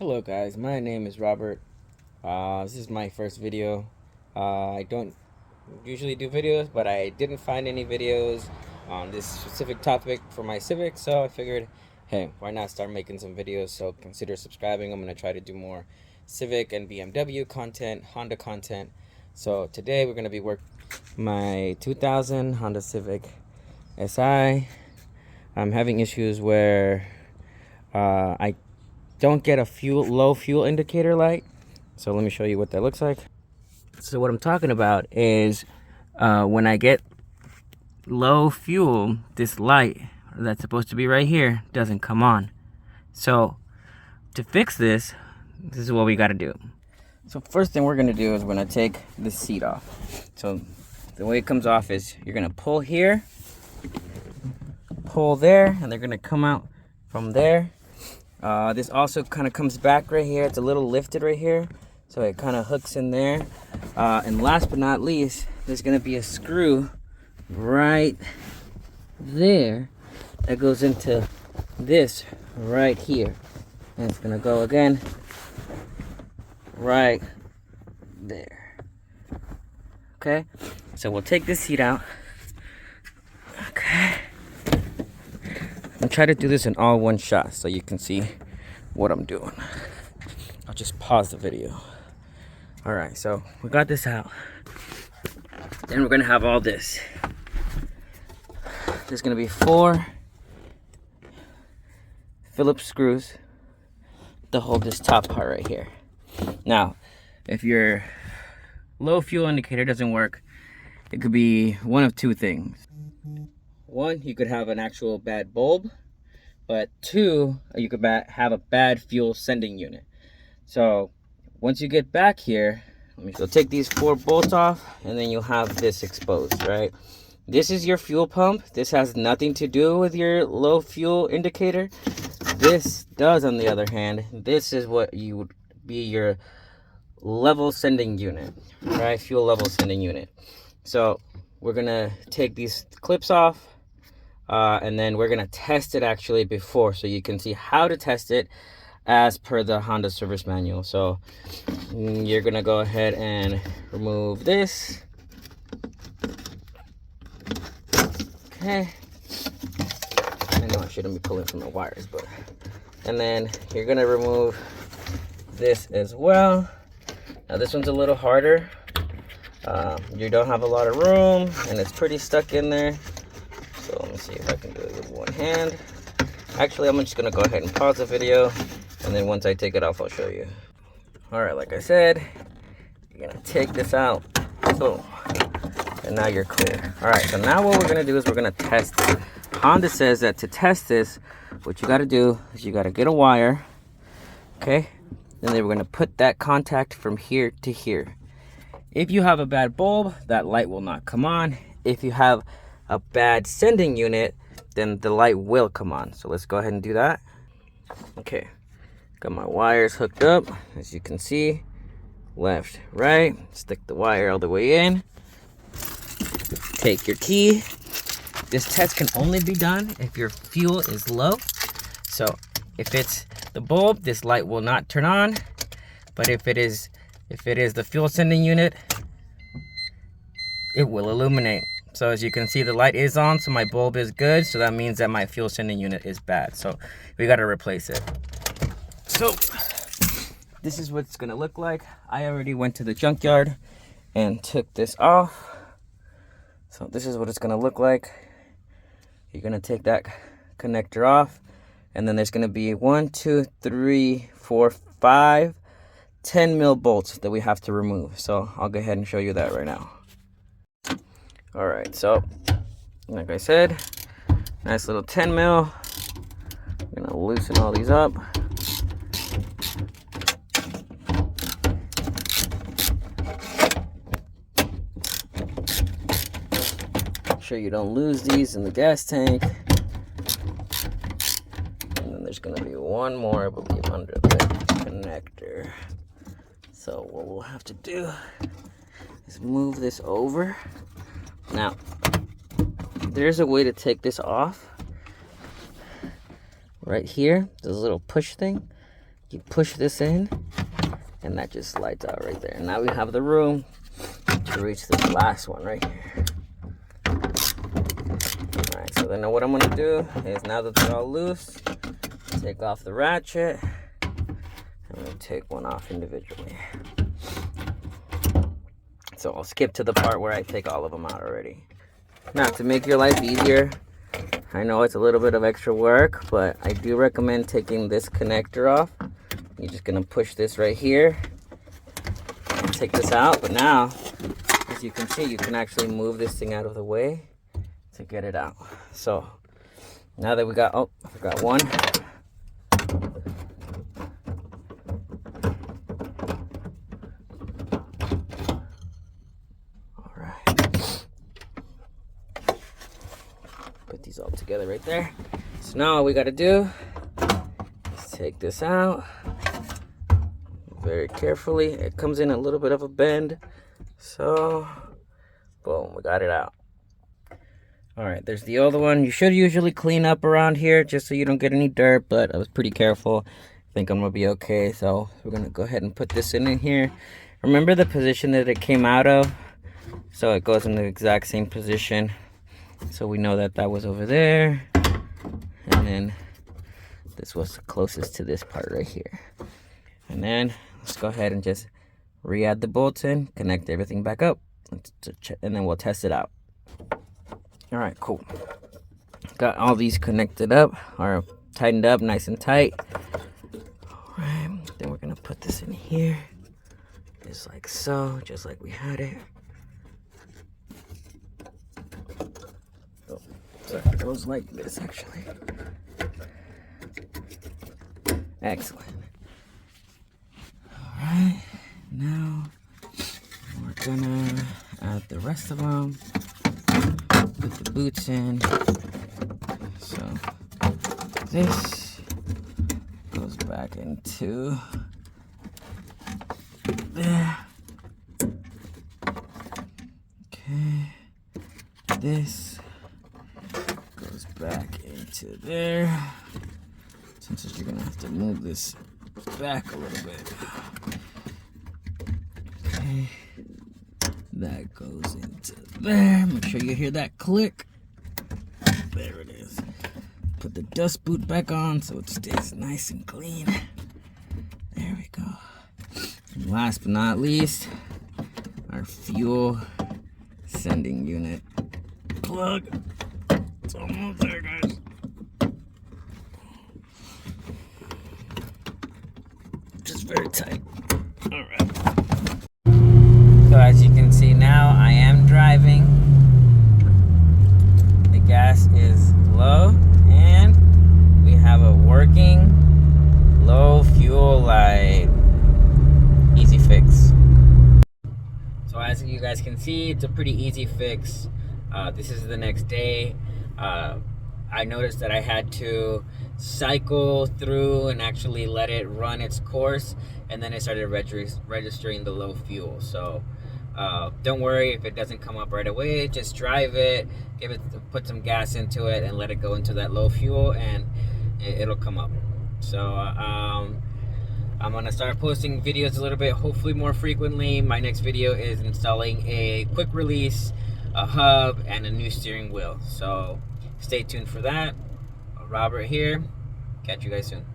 Hello guys, my name is Robert. This is my first video. I don't usually do videos, but I didn't find any videos on this specific topic for my Civic, so I figured, hey, why not start making some videos? So consider subscribing. I'm going to try to do more Civic and BMW content, Honda content. So today we're going to be working my 2000 Honda Civic SI. I'm having issues where I don't get a low fuel indicator light. So let me show you what that looks like. So what I'm talking about is when I get low fuel, this light that's supposed to be right here doesn't come on. So to fix this, this is what we got to do. So first thing we're going to do is we're going to take the seat off. So the way it comes off is you're going to pull here, pull there, and they're going to come out from there. This also kind of comes back right here. It's a little lifted right here, so it kind of hooks in there. And last but not least, there's going to be a screw right there that goes into this right here. And it's going to go again right there. Okay, so we'll take this seat out. Okay. I'm trying to do this in all one shot so you can see what I'm doing. I'll just pause the video. All right, so we got this out. Then we're gonna have all this. There's gonna be 4 Phillips screws to hold this top part right here. Now, if your low fuel indicator doesn't work, it could be one of 2 things. 1, you could have an actual bad bulb, but 2, you could have a bad fuel sending unit. So once you get back here, so take these 4 bolts off, and then you'll have this exposed, right? This is your fuel pump. This has nothing to do with your low fuel indicator. This does, on the other hand. This is what you would be your level sending unit, right? Fuel level sending unit. So we're gonna take these clips off. And then we're gonna test it actually before, so you can see how to test it as per the Honda service manual. So you're gonna go ahead and remove this. Okay. I know I shouldn't be pulling from the wires, but and then you're gonna remove this as well. Now this one's a little harder. You don't have a lot of room, and it's pretty stuck in there. So let me see if I can do it with one hand. Actually, I'm just gonna go ahead and pause the video, and then once I take it off, I'll show you. All right, like I said, you're gonna take this out, boom, and now you're clear. All right, so now what we're gonna do is we're gonna test it. Honda says that to test this, what you gotta do is you gotta get a wire, okay? Then we're gonna put that contact from here to here. If you have a bad bulb, that light will not come on. If you have a bad sending unit, then the light will come on. So let's go ahead and do that. Okay, got my wires hooked up, as you can see, left, right. Stick the wire all the way in. Take your key. This test can only be done if your fuel is low. So if it's the bulb, this light will not turn on. But if it is the fuel sending unit, it will illuminate. So as you can see, the light is on, so my bulb is good. So that means that my fuel sending unit is bad. So we got to replace it. So this is what it's going to look like. I already went to the junkyard and took this off. So this is what it's going to look like. You're going to take that connector off. And then there's going to be 1, 2, 3, 4, 5, 10 mil bolts that we have to remove. So I'll go ahead and show you that right now. All right, so like I said, nice little 10 mil. I'm gonna loosen all these up. Make sure you don't lose these in the gas tank. And then there's gonna be one more, I believe, under the connector. So what we'll have to do is move this over. Now, there's a way to take this off. Right here, there's a little push thing. You push this in, and that just slides out right there. And now we have the room to reach this last one right here. Alright, so then what I'm going to do is, now that they're all loose, take off the ratchet. I'm going to take one off individually. So I'll skip to the part where I take all of them out already. Now, to make your life easier, I know it's a little bit of extra work, but I do recommend taking this connector off. You're just going to push this right here and take this out. But now, as you can see, you can actually move this thing out of the way to get it out. So now that we got, oh, I forgot one. All right. Put these all together right there. So now all we got to do is take this out very carefully. It comes in a little bit of a bend. So, boom, we got it out. All right, there's the other one. You should usually clean up around here just so you don't get any dirt, but I was pretty careful. I think I'm gonna be okay. So we're gonna go ahead and put this in here. Remember the position that it came out of? So it goes in the exact same position. So we know that that was over there. And then this was closest to this part right here. And then let's go ahead and just re-add the bolts in, connect everything back up, and then we'll test it out. All right, cool. Got all these connected up, or tightened up nice and tight. All right, then we're gonna put this in here, just like so, just like we had it. Oh, sorry, it goes like this actually. Excellent. All right, now we're gonna add the rest of them. Put the boots in. So this goes back into there. Okay. This goes back into there. Since you're gonna have to move this back a little bit. Okay. That goes into there. Make sure you hear that click. There it is. Put the dust boot back on so it stays nice and clean. There we go. And last but not least, our fuel sending unit plug. It's almost there, guys. Just very tight. All right. So as you can see now, I am driving. The gas is low, and we have a working low fuel light. Easy fix. So as you guys can see, it's a pretty easy fix. This is the next day. I noticed that I had to cycle through and actually let it run its course, and then it started registering the low fuel. So don't worry if it doesn't come up right away. Just drive it, put some gas into it, and let it go into that low fuel, and it'll come up. So I'm gonna start posting videos a little bit, hopefully more frequently. My next video is installing a quick release, a hub, and a new steering wheel. So stay tuned for that. Robert here. Catch you guys soon.